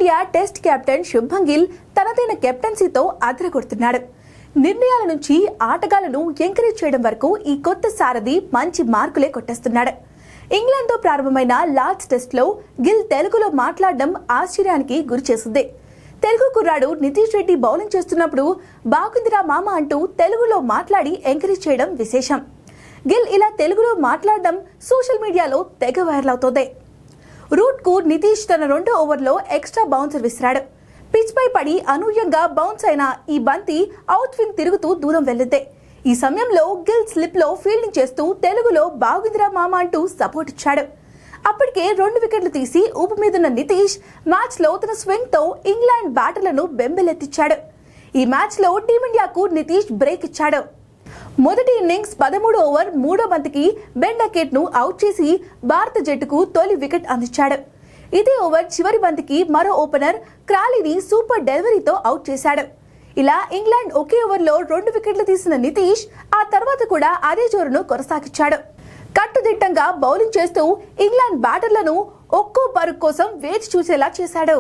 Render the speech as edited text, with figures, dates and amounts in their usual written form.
Team India test captain Shubman Gill తనదైన కెప్టెన్సీతో అదరగొడుతున్నాడు. నిర్ణయాల నుంచి ఆటగాళ్లను ఎంకరేజ్ చేయడం వరకు ఈ కొత్త సారథి మంచి మార్కులే కొట్టేస్తున్నాడు. ఇంగ్లాండ్తో ప్రారంభమైన లార్డ్స్ టెస్ట్లో గిల్ తెలుగులో మాట్లాడడం ఆశ్చర్యానికి గురిచేసింది. తెలుగు కుర్రాడు నితీష్ రెడ్డి బౌలింగ్ చేస్తున్నప్పుడు బాగుందిరా మామ అంటూ తెలుగులో మాట్లాడి ఎంకరేజ్ చేయడం విశేషం. గిల్ ఇలా తెలుగులో మాట్లాడడం సోషల్ మీడియాలో తెగ వైరల్ అవుతోంది. రూట్కు నితీష్ తన 2వ ఓవర్లో ఎక్స్ట్రా బౌన్సర్ విసిరాడు. పిచ్ పై పడి అనూహ్యంగా బౌన్స్ అయిన ఈ బంతి అవుట్ స్వింగ్ తిరుగుతూ దూరం వెళ్ళింది. ఈ సమయంలో గిల్ స్లిప్ లో ఫీల్డింగ్ చేస్తూ తెలుగులో బాగుందిరా మామ అంటూ సపోర్ట్ ఇచ్చాడు. అప్పటికే 2 వికెట్లు తీసి ఊపు మీదున్న నితీష్ మ్యాచ్ లో తన స్వింగ్ తో ఇంగ్లాండ్ బ్యాటర్లను బెంబెలెత్తించాడు. ఈ మ్యాచ్ లో టీమిండియాకు నితీష్ బ్రేక్ ఇచ్చాడు. మొదటి ఇన్నింగ్స్ 13వ ఓవర్ 3వ బంతికి బెన్ డకెట్ ను అవుట్ చేసి భారత జట్టుకు తొలి వికెట్ అందించాడు. ఇదే ఓవర్ చివరి బంతికి మరో ఓపెనర్ క్రాలీని సూపర్ డెలివరీతో అవుట్ చేశాడు. ఇలా ఇంగ్లాండ్ ఒకే ఓవర్లో 2 వికెట్లు తీసిన నితీష్ ఆ తర్వాత కూడా అదే జోరును కొనసాగించాడు. కట్టుదిట్టంగా బౌలింగ్ చేస్తూ ఇంగ్లాండ్ బ్యాటర్లను ఒక్కో పరుగు కోసం వేచి చూసేలా చేశాడు.